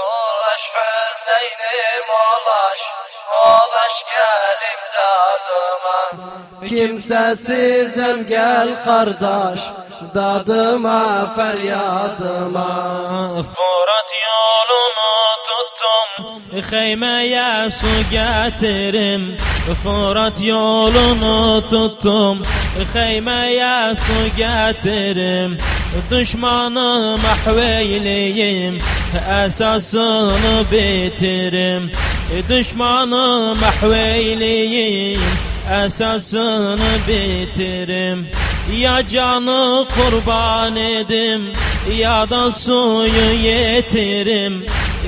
Olaş Hüseyin'im olaş, olaş gel imdadıma. Kimsesizim gel kardeş, dadıma feryadıma. Fırat yolunu tuttum, Xeymeye su getirim. Fırat yolunu tuttum, Xeymeye su getirim. Düşmanı mahveyleyim, esasını bitirim. Düşmanı mahveyleyim, esasını bitirim. Ya canı kurban edim, ya da suyu yetirim.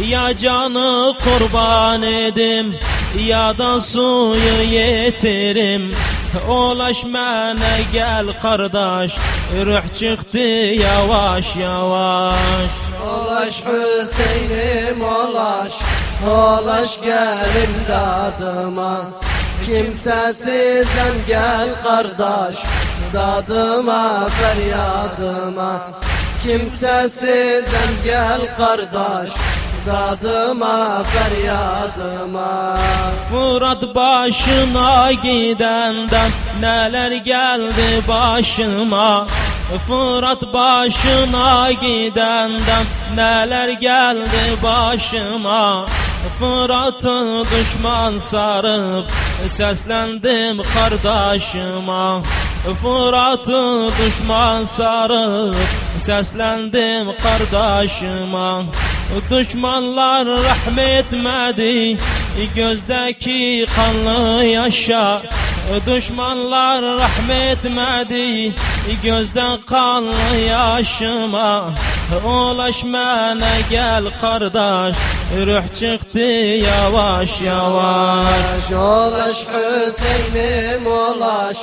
Ya canı kurban edim, ya da suyu yetirim. Olaş mənə gel kardeş, ruh çıktı yavaş yavaş. Olaş Hüseyin'im olaş, olaş gel imdadıma. Kimsesizim gel kardeş, dadıma feryadıma. Kimsesizim gel kardeş, dadıma feryadıma. Fırat başına gidenden neler geldi başıma. Fırat başına gidenden neler geldi başıma. Fırat'ı düşman sarıp seslendim kardeşime. Fırat'ı düşman sarıp seslendim kardeşime. Düşmanlar rahmetmedi gözdeki kanlı yaşa. Düşmanlar rahmetmedi gözden kanlı yaşıma. Olaş mənə gel kardeş, ruh çıktı yavaş yavaş. Olaş Hüseyin'im olaş,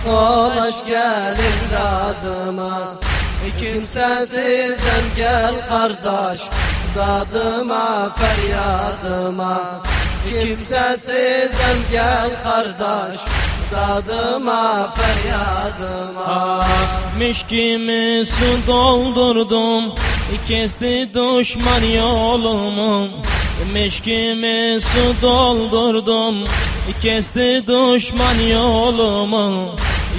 olaş gel imdadıma. Kimsesizim gel kardeş, dadıma feryadıma. Kimsesizim gel kardeş, dadıma feryadıma. Mişkimi su doldurdum, kesti düşman yolumu. Mişkimi su doldurdum, kesti düşman yolumu.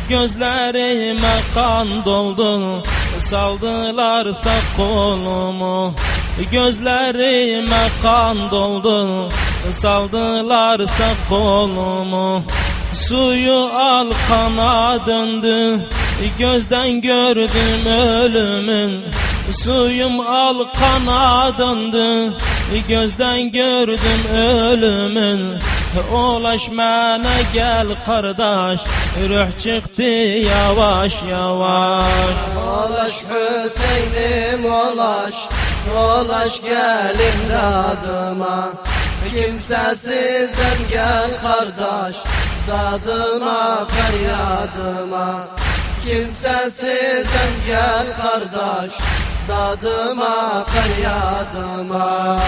Gözlerime kan doldu, saldılar sağ kolumu. Gözlerime kan doldu, saldılar sağ kolumu. Suyu al kana döndü, gözden gördüm ölümün. Suyum al kana döndü, gözden gördüm ölümün. Olaş mənə gel kardeş, ruh çıktı yavaş yavaş. Olaş Hüseyin'im olaş, olaş gel imdadıma. Kimsesizim gel kardeş, dadıma feryadıma. Kimsesizim gel kardeş, dadıma feryadıma.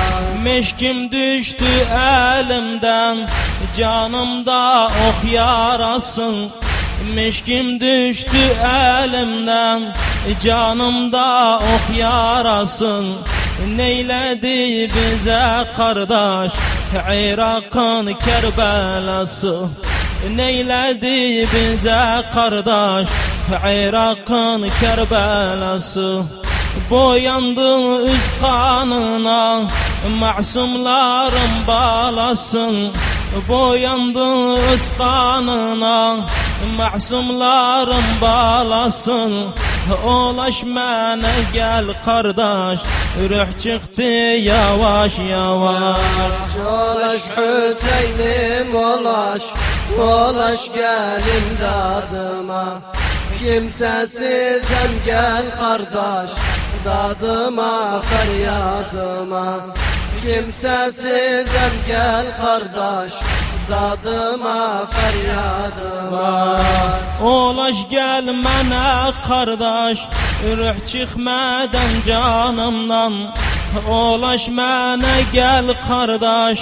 Meşkim düştü elimden, canımda ok yarasın. Meşkim düştü elimden, canımda ok yarasın. Neyledi bize kardeş, Irak'ın Kerbelası. Neyledi bize kardeş, Irak'ın Kerbelası. Boyandı üst kanına, masumların balasın. Boyandı üst kanına, masumların balasın. Olaş mənə gel kardeş, ruh çıktı yavaş yavaş. Olaş Hüseyin'im olaş, olaş gel imdadıma. Kimsesizim gel kardeş, dadıma feryadıma. Kimsesizim gel kardeş, dadıma feryadıma. Olaş gel mənə kardeş, ruh çıxmədən canımdan. Ulaş mənə gəl qardaş,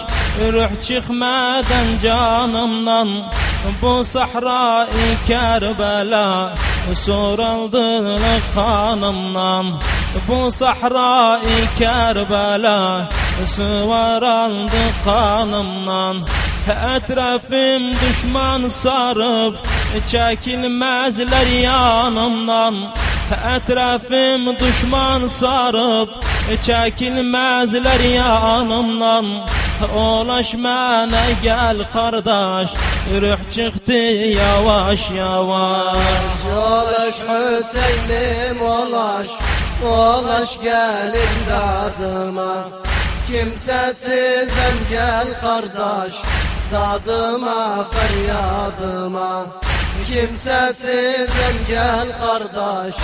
ruh çıxmədən canımdan. Bu sahra-i Kərbəla soruldu qanımdan. Bu sahra-i Kərbəla suvaraldı qanımdan. Ətrafım düşman sarıb, çəkilməzlər yanımdan. Ətrafım düşman sarıb, çəkilməzlər yanımdan. Ulaş mənə gəl qardaş, ruh çıxdı yavaş yavaş. Ulaş Hüseynim ulaş, ulaş gel imdadıma. Kimsesizim gel kardeş, dadıma feryadıma. Kimsesizim gel kardeş,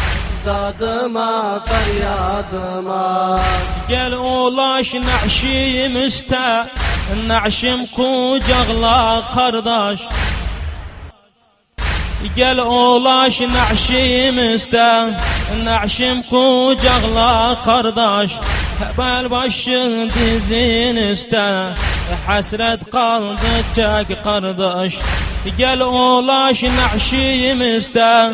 dadıma feryadıma. Gel ulaş naşim üstə, naşim qucaqla qardaş. Gel ulaş naşim üstə, naşim qucaqla qardaş. Bəl başın dizin üstə, həsrət qaldı tək qardaş. Gel ulaş naşim üstə,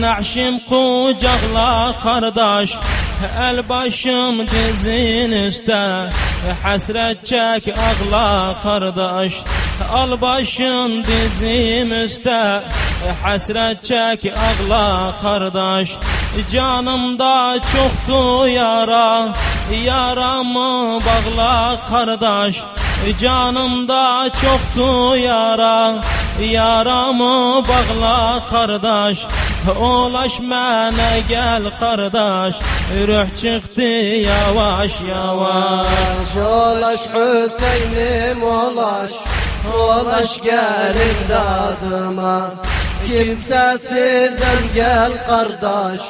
naşim qucaqla qardaş. El başım dizin üstə, həsrət çək ağla qardaş. Al başın dizim üstə, həsrət çək ağla qardaş. Canımda çoxdur yara, yaramı bağla qardaş. Canımda çoxdur yara, yaramı bağla qardaş. Ulaş mənə gəl qardaş, ruh çıxdı yavaş yavaş. Ulaş Hüseynim ulaş, ulaş gel imdadıma. Kimsesizim gel kardeş,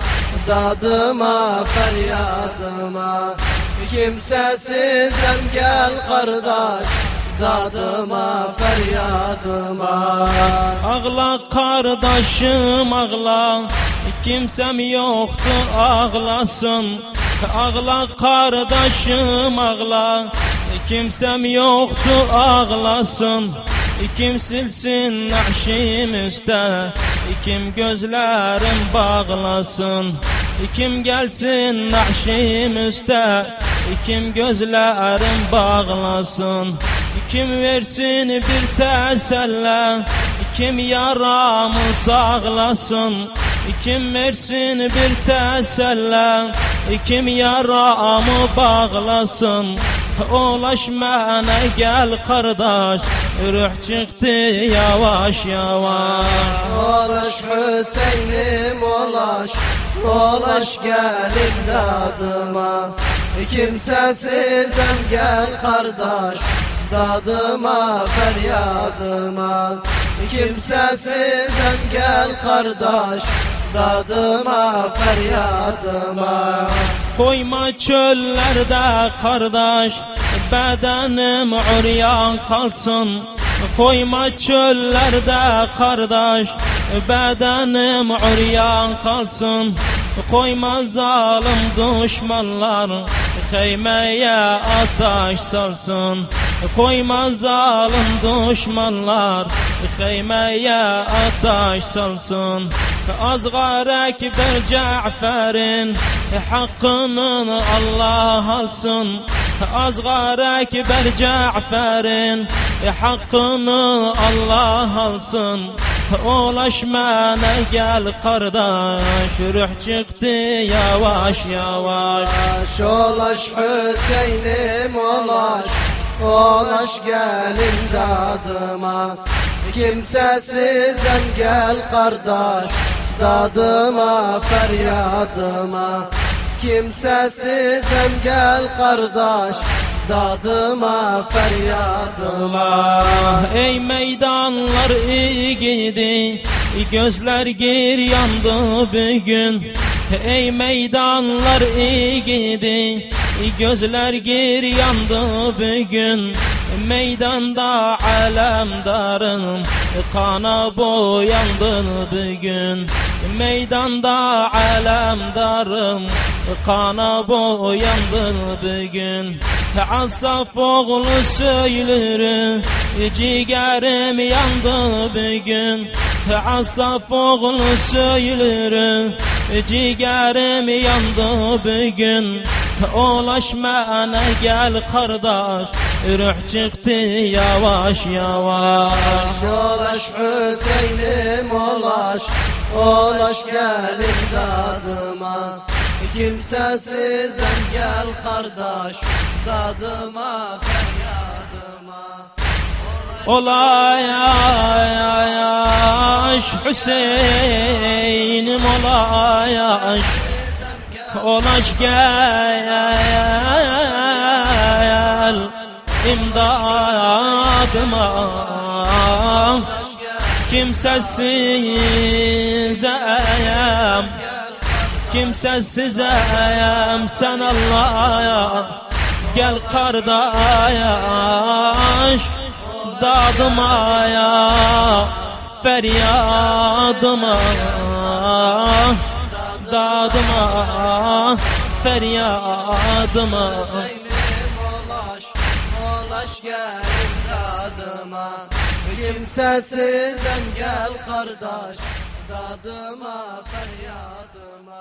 dadıma feryadıma. Kimsesizim gel kardeş, dadıma feryadıma. Ağla qardaşım ağla, kimsəm yoxdur ağlasın. Ağla qardaşım ağla, kimsəm yoxdur ağlasın. Kim silsin naşim üstə, kim gözlərim bağlasın. Kim gəlsin naşim üstə, kim gözlərim bağlasın. Kim versin bir təsəllə, kim yaramı sağlasın. Kim versin bir təsəllə, kim yaramı bağlasın. Ulaş mənə gəl qardaş, ruh çıxdı yavaş yavaş. Ulaş Hüseynim ulaş, ulaş gel imdadıma. Kimsesizim gel kardeş, dadıma feryadıma. Kimsesizim gel kardeş, dadıma feryadıma. Koyma çöllərdə qardaş, bədənim uryan qalsın. Koyma çöllərdə qardaş, bədənim uryan qalsın. Koyma zalim düşmanlar, xeyməyə ataş salsın. Koyma zalim düşmanlar, xeyməyə ataş salsın. Azğarək bir Cəfərin, haqqının Allah alsın. Azğarək bir Cəfərin, haqqını Allah alsın. Ulaş mənə gəl qardaş, ruh çıxdı yavaş yavaş. Ulaş Hüseynim ulaş, ulaş gel imdadıma. Kimsesizim gel kardeş, dadıma feryadıma. Kimsesizim gel kardeş, dadıma feryadıma. Ey meydanlar igidi, gözler gir yandı bugün. Ey meydanlar igidi, gözler gir yandı bugün. Meydanda alemdarım, kana boyandı bugün. Meydanda alemdarım, kana boyandı bugün. Asaf oğlu söylerim, ciğerim yandı bugün. Asaf oğlu söylerim, ciğerim yandı bugün. Ulaşma gel kardeş, ruh çıktı yavaş yavaş. Ulaş Hüseyin'im ulaş, ulaş gel imdadıma. Kimsesizem gel kardeş, dadıma feryadıma. Olayaş Hüseyin'im olayaş, ulaş gel imdadıma. Kimsesizem, kimsesizem, sen Allah'a gel kardeş, dadıma ya feryadıma, dadıma feryadıma. Hüseyin'im ulaş, ulaş gel imdadıma. Kimsesizem gel kardeş, dadıma feryadıma.